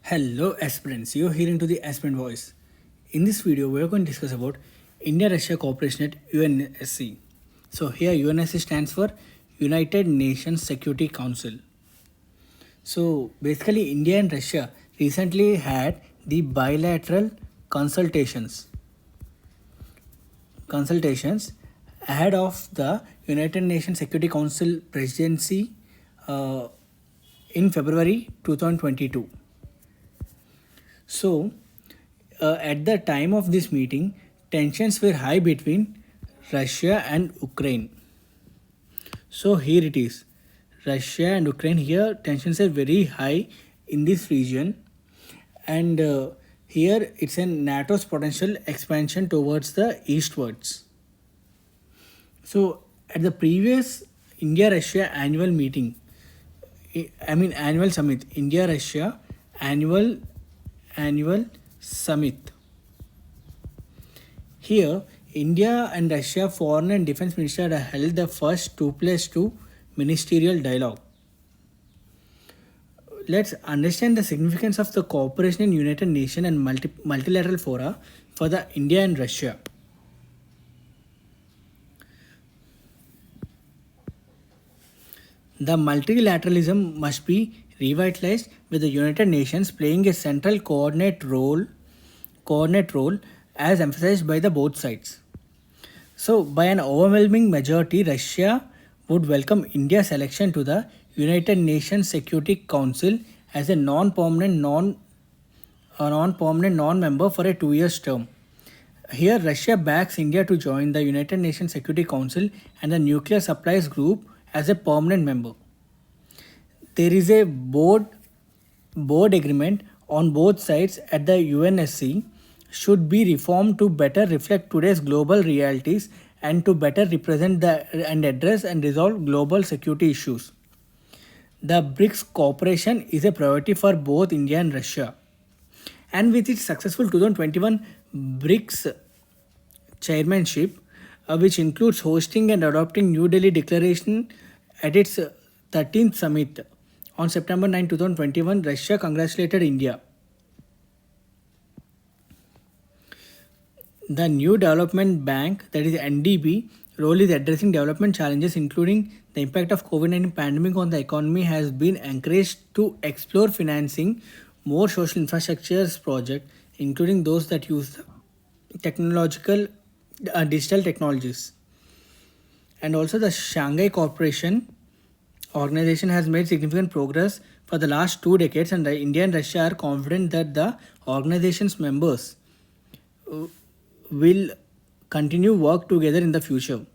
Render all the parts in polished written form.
Hello aspirants, you're hearing to the aspirant voice. In this video, we're going to discuss about India-Russia cooperation at UNSC. So here UNSC stands for United Nations Security Council. So basically India and Russia recently had the bilateral consultations ahead of the United Nations Security Council presidency in February 2022. So, at the time of this meeting, tensions were high between Russia and Ukraine. So, here it is Russia and Ukraine. Here, tensions are very high in this region, and here it's in NATO's potential expansion towards the eastwards. So, at the previous India Russia annual meeting, annual summit, India Russia annual summit. Here, India and Russia foreign and defense minister held the first 2+2 ministerial dialogue. Let's understand the significance of the cooperation in United Nations and multilateral fora for the India and Russia. The multilateralism must be revitalized with the United Nations playing a central coordinate role as emphasized by the both sides. So by an overwhelming majority, Russia would welcome India's election to the United Nations Security Council as a non-permanent non-member for a 2-year term. Here, Russia backs India to join the United Nations Security Council and the Nuclear Supplies Group as a permanent member. There is a board agreement on both sides at the UNSC should be reformed to better reflect today's global realities and to better represent and address and resolve global security issues. The BRICS cooperation is a priority for both India and Russia. And with its successful 2021 BRICS chairmanship, which includes hosting and adopting New Delhi Declaration at its 13th summit on September 9, 2021, Russia congratulated India. The New Development Bank, that is NDB, role is addressing development challenges including the impact of COVID-19 pandemic on the economy has been encouraged to explore financing more social infrastructure projects, including those that use digital technologies. And also the Shanghai Cooperation Organization has made significant progress for the last 2 decades, and India and Russia are confident that the organization's members will continue work together in the future.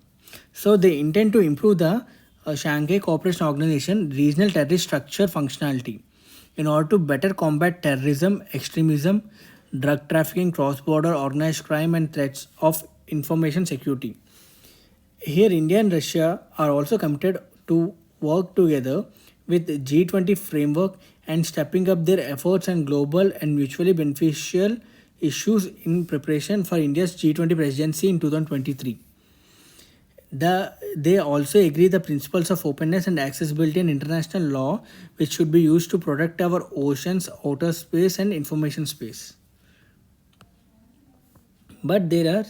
So they intend to improve the Shanghai Cooperation Organization regional terrorist structure functionality in order to better combat terrorism, extremism, drug trafficking, cross-border organized crime and threats of information security. Here India and Russia are also committed to work together with G20 framework and stepping up their efforts on global and mutually beneficial issues in preparation for India's G20 presidency in 2023. They also agree the principles of openness and accessibility and international law which should be used to protect our oceans, outer space and information space. But there are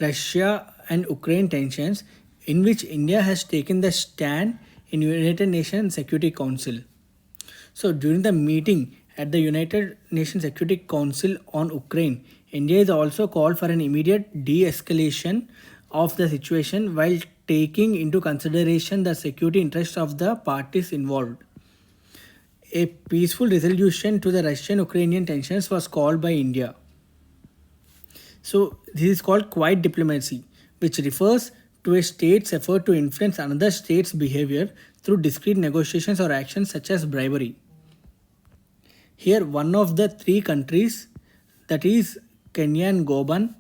Russia and Ukraine tensions in which India has taken the stand in United Nations Security Council. So during the meeting at the United Nations Security Council on Ukraine, India is also called for an immediate de-escalation of the situation while taking into consideration the security interests of the parties involved. A peaceful resolution to the Russian-Ukrainian tensions was called by India. So this is called quiet diplomacy, which refers to a state's effort to influence another state's behavior through discrete negotiations or actions such as bribery. Here, one of the 3 countries, that is Kenya and Gabon,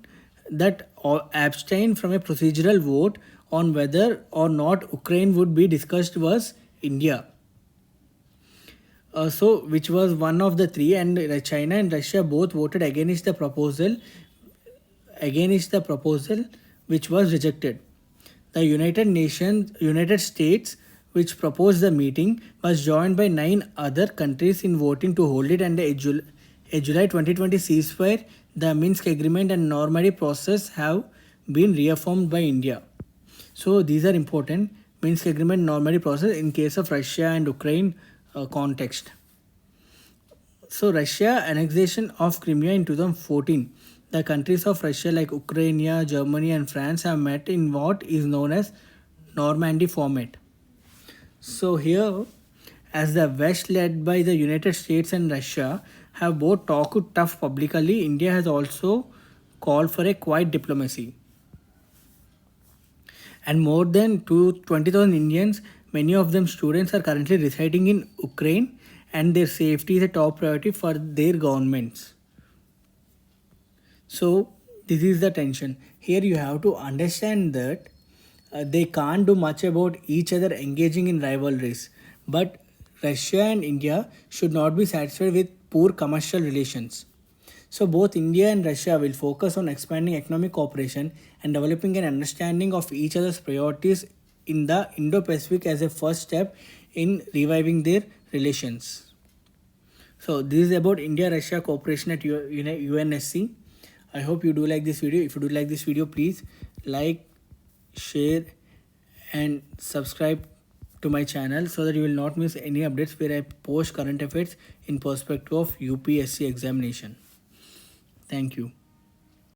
that abstained from a procedural vote on whether or not Ukraine would be discussed was India. Which was one of the 3, and China and Russia both voted against the proposal which was rejected. The United States which proposed the meeting, was joined by 9 other countries in voting to hold it, and a July 2020 ceasefire, the Minsk Agreement and Normandy process have been reaffirmed by India. So these are important. Minsk Agreement, Normandy process in case of Russia and Ukraine context. So Russia annexation of Crimea in 2014. The countries of Russia like Ukraine, Germany and France have met in what is known as Normandy format. So here, as the West led by the United States and Russia have both talked tough publicly, India has also called for a quiet diplomacy. And more than 20,000 Indians, many of them students, are currently residing in Ukraine, and their safety is a top priority for their governments. So this is the tension. Here you have to understand that they can't do much about each other engaging in rivalries. But Russia and India should not be satisfied with poor commercial relations. So both India and Russia will focus on expanding economic cooperation and developing an understanding of each other's priorities in the Indo-Pacific as a first step in reviving their relations. So this is about India-Russia cooperation at UNSC. I hope you do like this video. If you do like this video, please like, share and subscribe to my channel so that you will not miss any updates where I post current affairs in perspective of UPSC examination. Thank you.